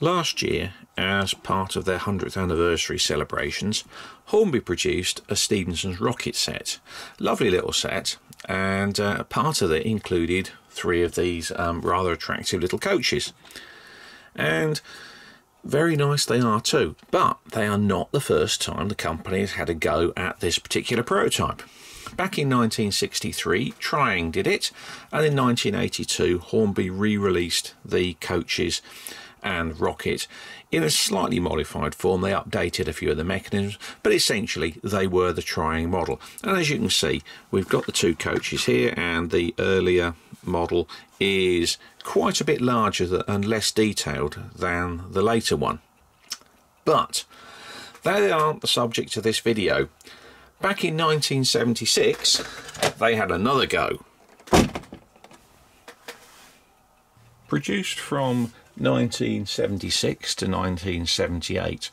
Last year, as part of their 100th anniversary celebrations, Hornby produced a Stevenson's rocket set. Lovely little set, and part of it included 3 of these rather attractive little coaches. And very nice they are too, but they are not the first time the company has had a go at this particular prototype. Back in 1963, Triang did it, and in 1982, Hornby re-released the coaches and rocket in a slightly modified form. They updated a few of the mechanisms, but essentially they were the Triang model. And as you can see, we've got the 2 coaches here, and the earlier model is quite a bit larger and less detailed than the later one. But they aren't the subject of this video. Back in 1976, they had another go. Produced from 1976 to 1978,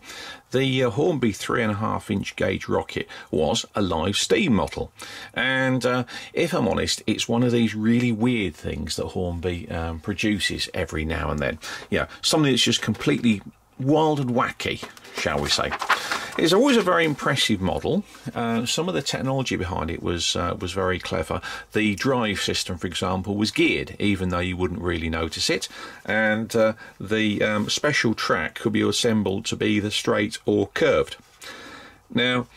the Hornby 3.5-inch gauge rocket was a live steam model, and if I'm honest, it's one of these really weird things that Hornby produces every now and then. Yeah, something that's just completely wild and wacky, shall we say. It's always a very impressive model. Some of the technology behind it was very clever. The drive system, for example, was geared, even though you wouldn't really notice it, and the special track could be assembled to be either straight or curved. Now,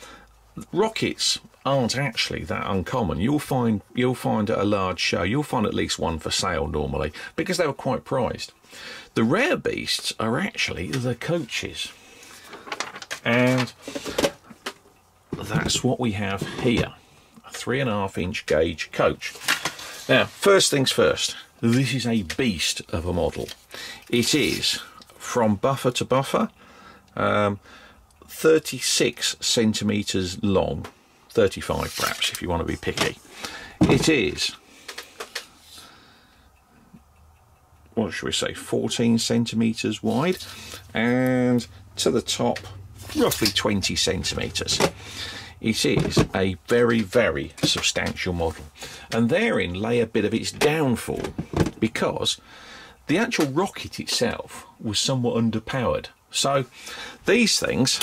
rockets aren't actually that uncommon. You'll find at a large show, you'll find at least one for sale normally, because they were quite prized. The rare beasts are actually the coaches, and that's what we have here, a 3.5-inch gauge coach. Now, first things first, this is a beast of a model. It is, from buffer to buffer, 36 centimetres long, 35 perhaps if you want to be picky. It is, what should we say, 14 centimetres wide, and to the top roughly 20 centimetres. It is a very, very substantial model, and therein lay a bit of its downfall, because the actual rocket itself was somewhat underpowered. So these things,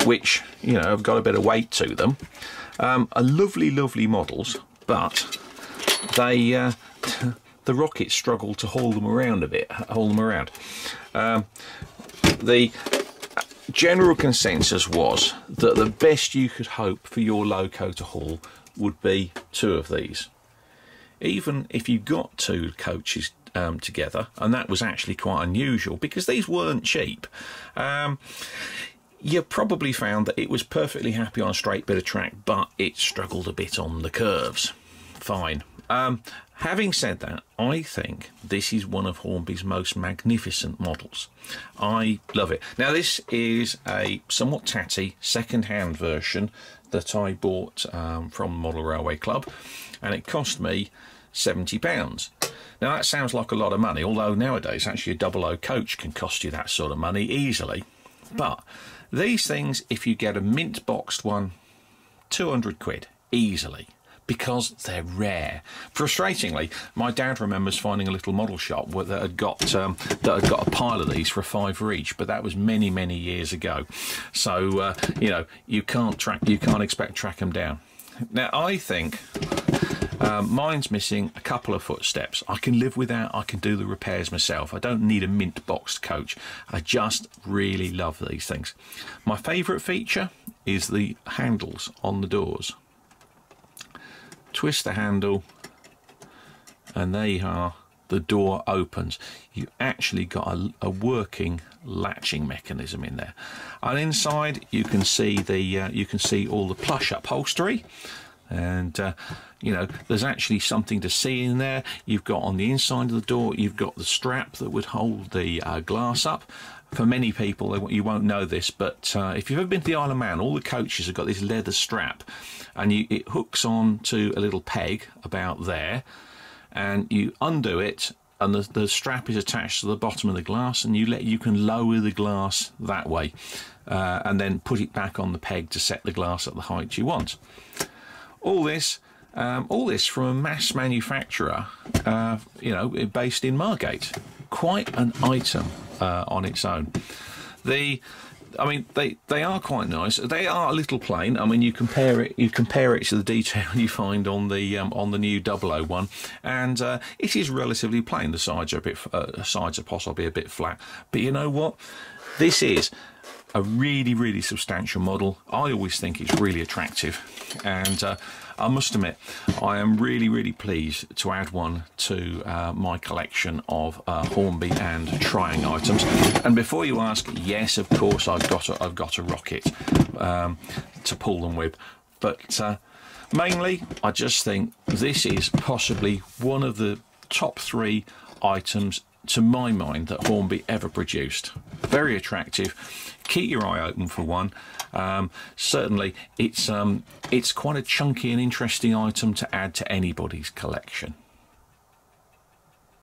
which, you know, have got a bit of weight to them, are lovely, lovely models, but they the rockets struggle to haul them around a bit. The general consensus was that the best you could hope for your loco to haul would be 2 of these. Even if you got 2 coaches together, and that was actually quite unusual because these weren't cheap, you probably found that it was perfectly happy on a straight bit of track, but it struggled a bit on the curves. Fine. Having said that, I think this is one of Hornby's most magnificent models. I love it. Now, this is a somewhat tatty second-hand version that I bought from Model Railway Club, and it cost me £70. Now, that sounds like a lot of money, although nowadays actually a 00 coach can cost you that sort of money easily. But these things, if you get a mint boxed one, 200 quid easily, because they're rare. Frustratingly, my dad remembers finding a little model shop that had got a pile of these for a £5 each, but that was many, many years ago. So you know, you can't expect to track them down. Now, I think mine's missing a couple of footsteps. I can live without. I can do the repairs myself. I don't need a mint boxed coach. I just really love these things. My favourite feature is the handles on the doors. Twist the handle, and there you are. The door opens. You actually got a working latching mechanism in there, and inside you can see all the plush upholstery, and you know, there's actually something to see in there. You've got on the inside of the door, you've got the strap that would hold the glass up. For many people, you won't know this, but if you've ever been to the Isle of Man, all the coaches have got this leather strap, and it hooks on to a little peg about there, and you undo it, and the strap is attached to the bottom of the glass, and you can lower the glass that way, and then put it back on the peg to set the glass at the height you want. All this from a mass manufacturer, you know, based in Margate. Quite an item on its own. I mean, they are quite nice. They are a little plain. I mean, you compare it to the detail you find on the new 001, and it is relatively plain. The sides are possibly a bit flat, but you know what? This is a really, really substantial model. I always think it's really attractive, and I must admit, I am really, really pleased to add one to my collection of Hornby and Triang items. And before you ask, yes, of course, I've got a rocket to pull them with, but mainly, I just think this is possibly one of the top 3 items, to my mind, that Hornby ever produced. Very attractive. Keep your eye open for one. Certainly, it's quite a chunky and interesting item to add to anybody's collection.